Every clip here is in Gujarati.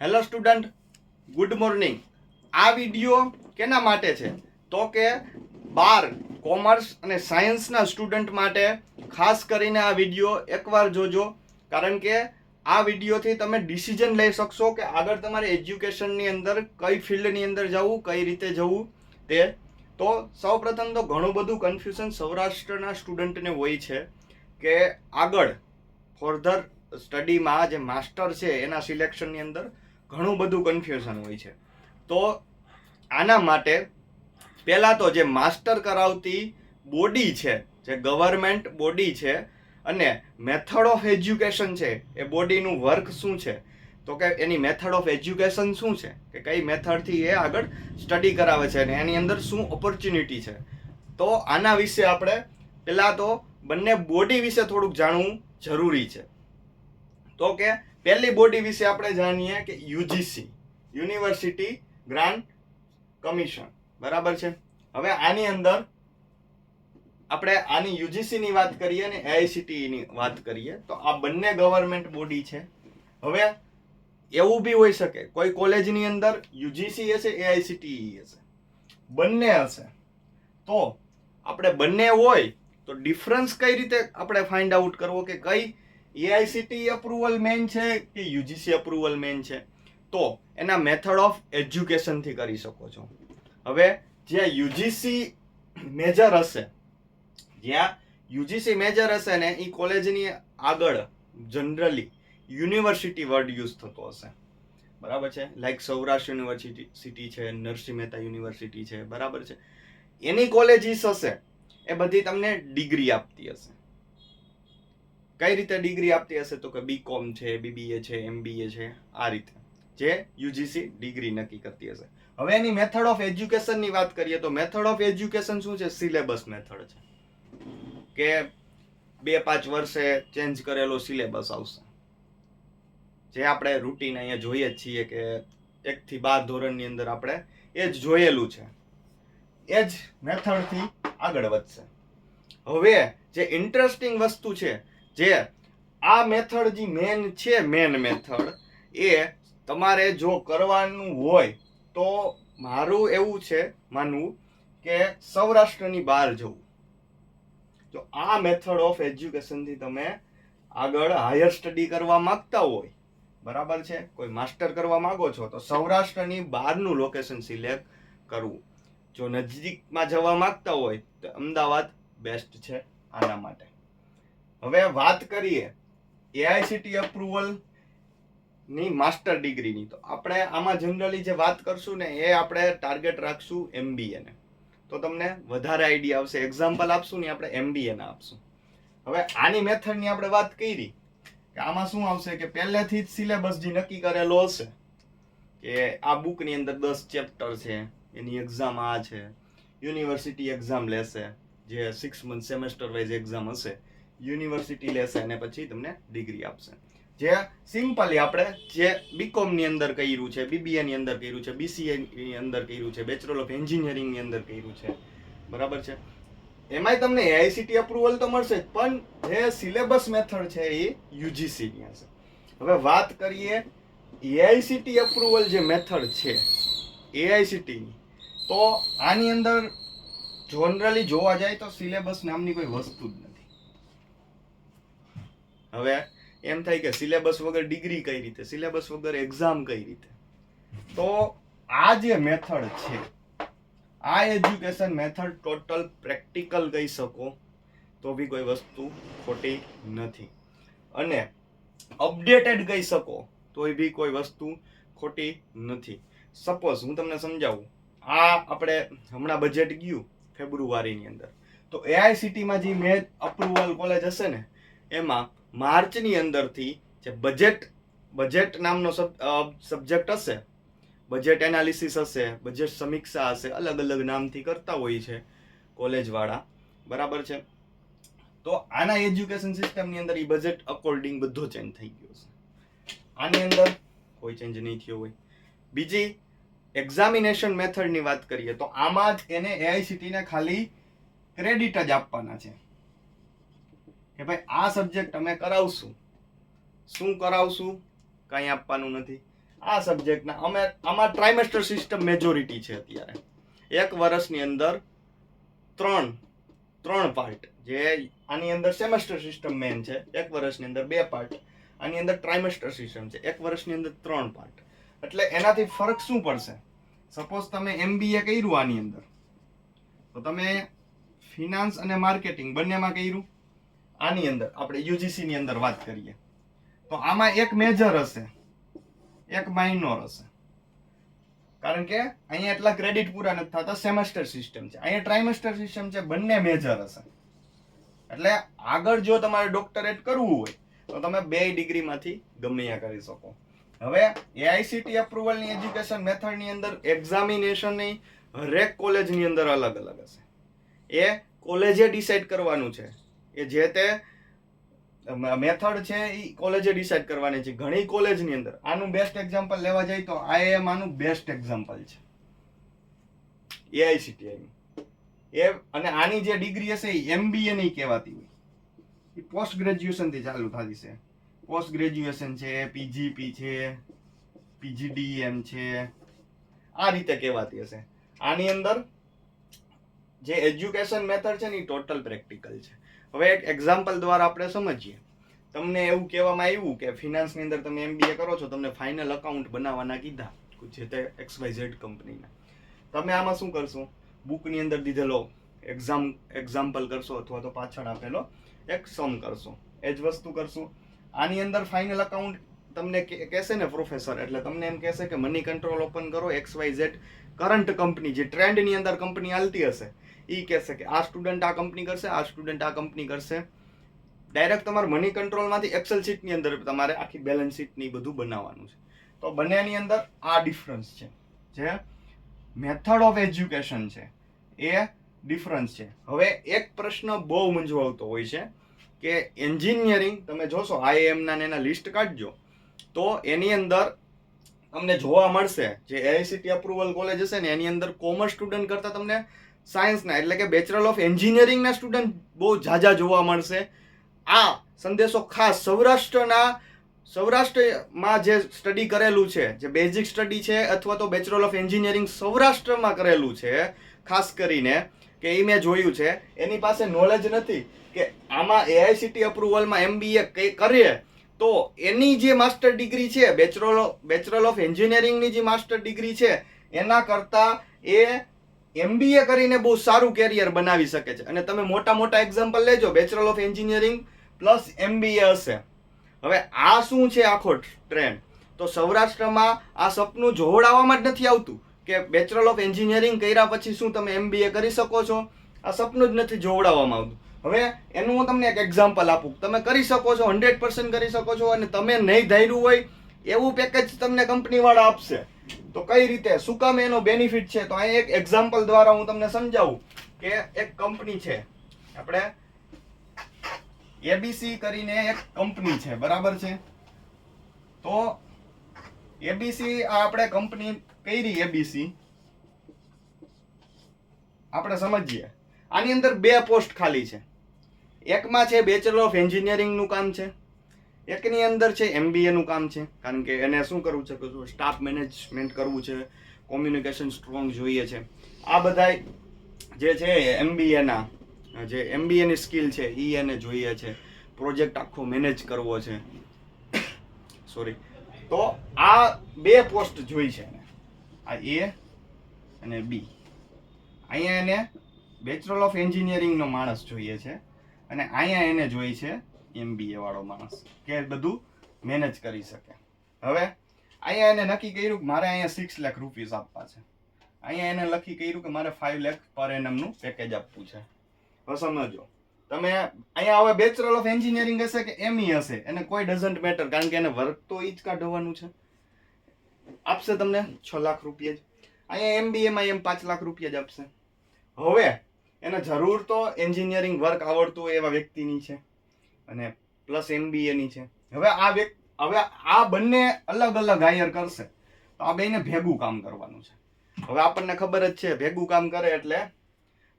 Hello student, good morning. આ વિડીયો કેના માટે છે તો કે 12 કોમર્સ અને સાયન્સના સ્ટુડન્ટ માટે ખાસ કરીને આ વિડીયો એકવાર જોજો, કારણ કે આ વિડીયોથી તમે ડિસિઝન લઈ શકશો કે આગળ તમારે એજ્યુકેશનની અંદર કઈ ફિલ્ડની અંદર જવું, કઈ રીતે જવું તે. તો સૌપ્રથમ તો ઘણું બધું કન્ફ્યુઝન સૌરાષ્ટ્રના સ્ટુડન્ટને હોય છે કે આગળ ફર્ધર સ્ટડીમાં જે માસ્ટર છે એના સિલેક્શનની અંદર ઘણું બધું કન્ફ્યુઝન હોય છે. તો આના માટે પહેલાં તો જે માસ્ટર કરાવતી બોડી છે, જે ગવર્મેન્ટ બોડી છે, અને મેથડ ઓફ એજ્યુકેશન છે, એ બોડીનું વર્ક શું છે, તો કે એની મેથડ ઓફ એજ્યુકેશન શું છે, કે કઈ મેથડથી એ આગળ સ્ટડી કરાવે છે અને એની અંદર શું ઓપોર્ચ્યુનિટી છે. તો આના વિશે આપણે પહેલાં તો બંને બોડી વિશે થોડુંક જાણવું જરૂરી છે. તો કે પહેલી બોડી વિશે આપણે જાણીએ કે યુજીસી, યુનિવર્સિટી ગ્રાન્ટ કમિશન, બરાબર છે. હવે આની અંદર આપણે આની યુજીસી ની વાત કરીએ અને એઆઈસીટીઈ ની વાત કરીએ તો આ બંને ગવર્મેન્ટ બોડી છે. હવે એવું બી હોઈ શકે કોઈ કોલેજની અંદર યુજીસી હશે, એઆઈસીટીઈ હશે, બંને હશે. તો આપણે બંને હોય તો ડિફરન્સ કઈ રીતે આપણે ફાઇન્ડ આઉટ કરવો કે કઈ એઆઈસીટીઈ અપ્રુવલ મેન છે કે યુજીસી અપ્રુવલ મેન છે, તો એના મેથડ ઓફ એજ્યુકેશનથી કરી શકો છો. હવે જ્યાં યુજીસી મેજર હશે, જ્યાં યુજીસી મેજર હશે ને એ કોલેજની આગળ જનરલી યુનિવર્સિટી વર્ડ યુઝ થતો હશે, બરાબર છે. લાઈક સૌરાષ્ટ્ર યુનિવર્સિટી છે, નરસિંહ મહેતા યુનિવર્સિટી છે, બરાબર છે. એની કોલેજીસ હશે એ બધી તમને ડિગ્રી આપતી હશે. કઈ રીતે ડિગ્રી આપતી હશે તો કે બીકોમ છે, બીબીએ છે, એમબીએ છે, આ રીતે જે યુજીસી ડિગ્રી નક્કી કરતી હશે. હવે એની મેથડ ઓફ એજ્યુકેશન ની વાત કરીએ તો મેથડ ઓફ એજ્યુકેશન શું છે? સિલેબસ મેથડ છે, કે 2-5 વર્ષે ચેન્જ કરેલો સિલેબસ આવશે, જે આપણે રૂટીન અહીંયા જોઈએ જ છીએ કે 1 થી 12 ધોરણની અંદર આપણે એ જ જોયેલું છે, એ જ મેથડથી આગળ વધશે. હવે જે ઇન્ટરેસ્ટિંગ વસ્તુ છે, જે આ મેથડ જે મેન છે, મેન મેથડ એ તમારે જો કરવાનું હોય તો મારું એવું છે માનવું કે સૌરાષ્ટ્રની બહાર જવું. જો આ મેથડ ઓફ એજ્યુકેશનથી તમે આગળ હાયર સ્ટડી કરવા માંગતા હોય, બરાબર છે, કોઈ માસ્ટર કરવા માંગો છો તો સૌરાષ્ટ્રની બહારનું લોકેશન સિલેક્ટ કરવું. જો નજીકમાં જવા માંગતા હોય તો અમદાવાદ બેસ્ટ છે આના માટે. હવે વાત કરીએ એઆઈસીટી અપ્રુવલ ની માસ્ટર ડિગ્રીની, તો આપણે આમાં જનરલી જે વાત કરશું ને એ આપણે ટાર્ગેટ રાખશું એમબીએ ને, તો તમને વધારે આઈડિયા આવશે. એક્ઝામ્પલ આપશું ને આપણે એમબીએ ના આપશું. હવે આની મેથડની આપણે વાત કરી કે આમાં શું આવશે કે પહેલેથી જ સિલેબસ જે નક્કી કરેલો હશે કે આ બુકની અંદર 10 ચેપ્ટર છે, એની એક્ઝામ આ છે, યુનિવર્સિટી એક્ઝામ લેશે, જે 6 મંથ સેમેસ્ટર વાઇઝ એક્ઝામ હશે, યુનિવર્સિટી લેશે અને પછી તમને ડિગ્રી આપશે. જે સિમ્પલી આપણે જે બીકોમ ની અંદર કર્યું છે, બીબીએ ની અંદર કર્યું છે, બીસીએ ની અંદર કર્યું છે, બેચલર ઓફ એન્જિનિયરિંગ ની અંદર કર્યું છે, બરાબર છે. એમાંય તમને એઆઈસીટી અપ્રુવલ તો મળશે જ, પણ જે સિલેબસ મેથડ છે એ યુજીસી ની હશે. હવે વાત કરીએ એઆઈસીટી અપ્રુવલ જે મેથડ છે એઆઈસીટી ની, તો આની અંદર જનરલી જોવા જાય તો સિલેબસ નામની કોઈ વસ્તુ જ નથી. હવે એમ થાય કે સિલેબસ વગર ડિગ્રી કઈ રીતે, સિલેબસ વગર એક્ઝામ કઈ રીતે? તો આ જે મેથડ છે, આ એજ્યુકેશન મેથડ ટોટલ પ્રેક્ટિકલ કહી શકો તો બી કોઈ વસ્તુ ખોટી નથી, અને અપડેટેડ કહી શકો તોય બી કોઈ વસ્તુ ખોટી નથી. સપોઝ હું તમને સમજાવું, આ આપણે હમણાં બજેટ ગયું ફેબ્રુઆરીની અંદર, તો એઆઈસીટીમાં જે મેં અપ્રુવલ કોલેજ હશે ને એમાં માર્ચની અંદરથી જે બજેટ નામનો સબ્જેક્ટ હશે, બજેટ એનાલિસિસ હશે, બજેટ સમીક્ષા હશે, અલગ અલગ નામથી કરતા હોય છે કોલેજવાળા, બરાબર છે. તો આના એજ્યુકેશન સિસ્ટમની અંદર એ બજેટ અકોર્ડિંગ બધો ચેન્જ થઈ ગયો છે. આની અંદર કોઈ ચેન્જ નહીં થયો હોય. બીજી એક્ઝામિનેશન મેથડની વાત કરીએ તો આમાં જ એને એઆઈસીટીને ખાલી ક્રેડિટ જ આપવાના છે કે ભાઈ આ સબ્જેક્ટ અમે કરાવશું. શું કરાવશું? કંઈ આપવાનું નથી. આ સબ્જેક્ટના અમે આમાં ટ્રાઇમેસ્ટર સિસ્ટમ મેજોરિટી છે અત્યારે. એક વર્ષની અંદર ત્રણ પાર્ટ, જે આની અંદર સેમેસ્ટર સિસ્ટમ મેન છે, એક વર્ષની અંદર 2 પાર્ટ, આની અંદર ટ્રાઇમેસ્ટર સિસ્ટમ છે, એક વર્ષની અંદર 3 પાર્ટ. એટલે એનાથી ફરક શું પડશે? સપોઝ તમે MBA કર્યું આની અંદર, તો તમે ફિનાન્સ અને માર્કેટિંગ બંનેમાં કર્યું. આની અંદર આપણે UGC ની અંદર વાત કરીએ તો આમાં એક મેજર હશે, એક માઇનોર હશે, કારણ કે અહીંયા એટલા ક્રેડિટ પૂરા નથી થતા. સેમેસ્ટર સિસ્ટમ છે, અહીંયા ટ્રાઇમેસ્ટર સિસ્ટમ છે, બંને મેજર હશે. એટલે આગળ જો તમારે ડોક્ટરેટ કરવું હોય તો તમે 2 ડિગ્રીમાંથી ગમે ત્યાં કરી શકો. હવે AICTE અપ્રુવલની એજ્યુકેશન મેથડની અંદર એક્ઝામિનેશનની હરેક કોલેજની અંદર અલગ અલગ હશે. એ કોલેજે ડિસાઈડ કરવાનું છે. એ જે તે મેથડ છે એ કોલેજે ડિસાઈડ કરવાની છે. ઘણી કોલેજની અંદર આનું બેસ્ટ એક્ઝામ્પલ લેવા જાય તો IIM આનું બેસ્ટ એક્ઝામ્પલ છે, AICTE એ. અને આની જે ડિગ્રી હશે એ MBA નહીં કહેવાતી હોય, એ પોસ્ટ ગ્રેજ્યુએશન થી ચાલુ થતી છે. પોસ્ટ ગ્રેજ્યુએશન છે, PGP છે, PGDM છે, આ રીતે કહેવાતી હશે. આની અંદર જે એજ્યુકેશન મેથડ છે ને એ ટોટલ પ્રેક્ટિકલ છે. હવે એક એક્ઝામ્પલ દ્વારા આપણે સમજીએ. તમને એવું કહેવામાં આવ્યું કે ફિનાન્સની અંદર તમે MBA કરો છો, તમને ફાઇનલ અકાઉન્ટ બનાવવાના કીધા જે તે XYZ કંપનીના. તમે આમાં શું કરશો? બુકની અંદર દીધેલો એક્ઝામ્પલ કરશો અથવા તો પાછળ આપેલો એક સમ કરશો, એ જ વસ્તુ કરશો. આની અંદર ફાઇનલ અકાઉન્ટ તમને કહેશે ને પ્રોફેસર, એટલે તમને એમ કહેશે કે મની કંટ્રોલ ઓપન કરો, XYZ કરંટ કંપની જે ટ્રેન્ડની અંદર કંપની હાલતી હશે એ કહેશે કે આ સ્ટુડન્ટ આ કંપની કરશે, આ સ્ટુડન્ટ આ કંપની કરશે. ડાયરેક્ટ તમારે મની કંટ્રોલમાંથી એક્સેલ શીટની અંદર તમારે આખી બેલેન્સ શીટ ની બધું બનાવવાનું છે. તો બંનેની અંદર આ ડિફરન્સ છે. જે મેથડ ઓફ એજ્યુકેશન છે એ ડિફરન્સ છે. હવે એક પ્રશ્ન બહુ મૂંઝવતો હોય છે કે એન્જિનિયરિંગ તમે જોશો IIM ના એના લિસ્ટ કાઢજો તો એની અંદર તમને જોવા મળશે જે AICTE અપ્રુવલ કોલેજ હશે ને એની અંદર કોમર્સ સ્ટુડન્ટ કરતા તમને સાયન્સના એટલે કે બેચલર ઓફ એન્જિનિયરિંગના સ્ટુડન્ટ બહુ ઝાઝા જોવા મળશે. આ સંદેશો ખાસ સૌરાષ્ટ્રમાં જે સ્ટડી કરેલું છે, જે બેઝિક સ્ટડી છે અથવા તો બેચલર ઓફ એન્જિનિયરિંગ સૌરાષ્ટ્રમાં કરેલું છે ખાસ કરીને, કે એ મેં જોયું છે, એની પાસે નોલેજ નથી કે આમાં AICTE અપ્રુવલમાં MBA કરીએ તો એની જે માસ્ટર ડિગ્રી છે, બેચલર ઓફ એન્જિનિયરિંગની જે માસ્ટર ડિગ્રી છે એના કરતાં એ MBA કરીને બહુ સારું કેરિયર બનાવી શકે છે. અને તમે મોટા મોટા એક્ઝામ્પલ લેજો, bachelor of engineering plus MBA હશે. હવે આ શું છે આખો ટ્રેન્ડ? તો સૌરાષ્ટ્રમાં આ સપનું જોવડાવવામાં જ નથી આવતું કે બેચલર ઓફ એન્જિનિયરિંગ કર્યા પછી શું તમે MBA કરી શકો છો. આ સપનું જ નથી જોવડાવવામાં આવતું. હવે એનું હું તમને એક એક્ઝામ્પલ આપું. તમે કરી શકો છો, 100% કરી શકો છો, અને તમે નહીં ધાર્યું હોય એવું પેકેજ તમને કંપનીવાળા આપશે. તો કઈ રીતે, શું કામ એનો બેનિફિટ છે? તો અહીં એક એક્ઝામ્પલ દ્વારા હું તમને સમજાવું કે એક કંપની છે, આપણે ABC કરીને એક કંપની છે, બરાબર છે. તો ABC આ આપણે કંપની કરી ABC આપણે સમજીએ. આની અંદર 2 પોસ્ટ ખાલી છે. એકમાં છે બેચલર ઓફ એન્જિનિયરિંગ નું કામ છે, એકની અંદર છે MBA નું કામ છે. કારણ કે એને શું કરવું છે કે સ્ટાફ મેનેજમેન્ટ કરવું છે, કોમ્યુનિકેશન સ્ટ્રોંગ જોઈએ છે. આ બધા જે છે MBA ની સ્કિલ છે એ એને જોઈએ છે. પ્રોજેક્ટ આખો મેનેજ કરવો છે, સોરી. તો આ 2 પોસ્ટ જોઈ છે, આ A અને B. અહીંયા એને બેચલર ઓફ એન્જિનિયરિંગ નો માણસ જોઈએ છે અને અહીંયા એને જોઈ છે MBA વાળો માણસ કે બધું મેનેજ કરી શકે. હવે અહીંયા એને નક્કી કર્યું કે મારે અહીંયા 6 લાખ રૂપિયા આપવા છે. અહીંયા એને નક્કી કર્યું કે મારે 5 લાખ પર એનમ નું પેકેજ આપવું છે. હવે સમજો તમે અહીંયા હવે બેચલર ઓફ એન્જિનિયરિંગ હશે કે ME હશે, એને કોઈ ડઝન્ટ મેટર, કારણ કે એને વર્ક તો ઈ જ કાઢવાનું છે. આપશે તમને 6 લાખ રૂપિયા જ. અહીંયા MBA માં એમ 5 લાખ રૂપિયા જ આપશે. હવે એને જરૂર તો એન્જિનિયરિંગ વર્ક આવડતું હોય એવા વ્યક્તિની છે અને પ્લસ MBA ની છે. હવે આ બંને અલગ અલગ હાયર કરશે તો આ બેને ભેગું કામ કરવાનું છે. હવે આપણને ખબર જ છે ભેગું કામ કરે એટલે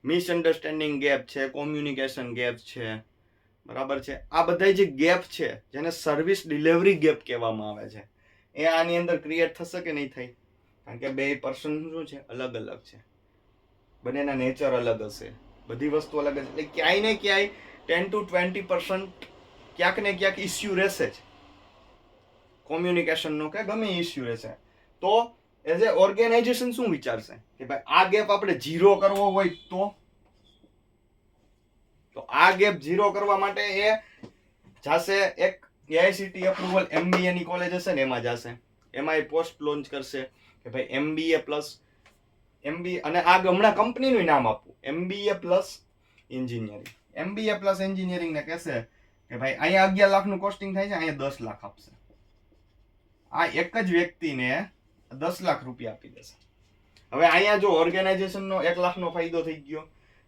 મિસઅન્ડરસ્ટેન્ડિંગ ગેપ છે, કોમ્યુનિકેશન ગેપ છે, બરાબર છે. આ બધા જે ગેપ છે જેને સર્વિસ ડિલિવરી ગેપ કહેવામાં આવે છે, એ આની અંદર ક્રિએટ થશે કે નહીં થાય? કારણ કે બે પર્સન શું છે, અલગ અલગ છે, બંનેના નેચર અલગ હશે, બધી વસ્તુ અલગ હશે, એટલે ક્યાંય ને ક્યાંય 10 to 20% ક્યાંક ને ક્યાંક ઇસ્યુ રહેશે જ, કોમ્યુનિકેશનનો કે ગમે ઇસ્યુ રહેશે. તો એઝ એ ઓર્ગેનાઇઝેશન શું વિચારશે કે ભાઈ આ ગેપ આપણે ઝીરો કરવો હોય તો આ ગેપ ઝીરો કરવા માટે એ જાશે એક એઆઈસીટી એપ્રુવલ MBA ની કોલેજ હશે ને એમાં જાશે, એમાં એ પોસ્ટ લોન્ચ કરશે કે ભાઈ MBA પ્લસ MBA, અને આ હમણાં કંપનીનું નામ આપવું, MBA plus engineering. MBA plus engineering ને કહેશે કે ભાઈ અહીંયા 11 લાખનું કોસ્ટિંગ થાય છે, અહીંયા 10 લાખ આપશે. આ એક જ વ્યક્તિને 10 લાખ રૂપિયા આપી દેશે. હવે અહીંયા જો ઓર્ગેનાઇઝેશનનો 1 લાખનો ફાયદો થઈ ગયો,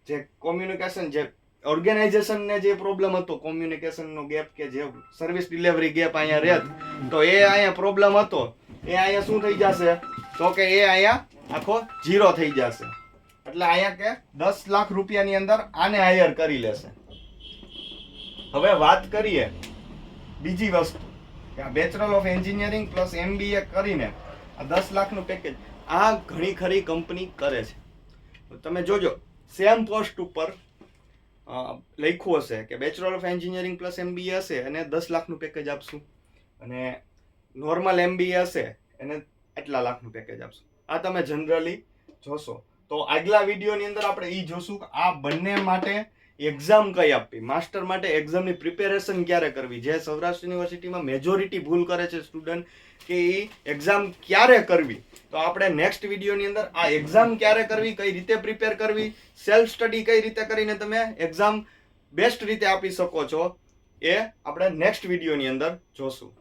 જે કોમ્યુનિકેશન, જે ઓર્ગેનાઇઝેશનને જે પ્રોબ્લેમ હતો કોમ્યુનિકેશનનો ગેપ કે જે સર્વિસ ડિલિવરી ગેપ અહીંયા રહેત, તો એ અહીંયા પ્રોબ્લેમ હતો, એ અહીંયા શું થઈ જશે તો કે એ અહીંયા આખો ઝીરો થઈ જશે. એટલે અહીંયા કે 10 લાખ રૂપિયાની અંદર આને હાયર કરી લેશે. હવે વાત કરીએ બીજી વસ્તુ કે આ bachelor of engineering plus MBA કરીને આ 10 લાખનું પેકેજ આ ઘણી ખરી કંપની કરે છે. તમે જોજો સેમ પોસ્ટ ઉપર લખ્યું હશે કે bachelor of engineering plus MBA હશે અને 10 લાખનું પેકેજ આપશું, અને નોર્મલ MBA હશે એને એટલા લાખનું પેકેજ આપશું. આ તમે જનરલી જોશો. તો આગલા વિડીયોની અંદર આપણે એ જોશું કે આ બંને માટે એક્ઝામ કઈ આપવી, માસ્ટર માટે એક્ઝામની પ્રિપેરેશન ક્યારે કરવી. જે સૌરાષ્ટ્ર યુનિવર્સિટીમાં મેજોરિટી ભૂલ કરે છે સ્ટુડન્ટ કે એ એક્ઝામ ક્યારે કરવી, તો આપણે નેક્સ્ટ વિડીયોની અંદર આ એક્ઝામ ક્યારે કરવી, કઈ રીતે પ્રિપેર કરવી, સેલ્ફ સ્ટડી કઈ રીતે કરીને તમે એક્ઝામ બેસ્ટ રીતે આપી શકો છો, એ આપણે નેક્સ્ટ વિડીયોની અંદર જોશું.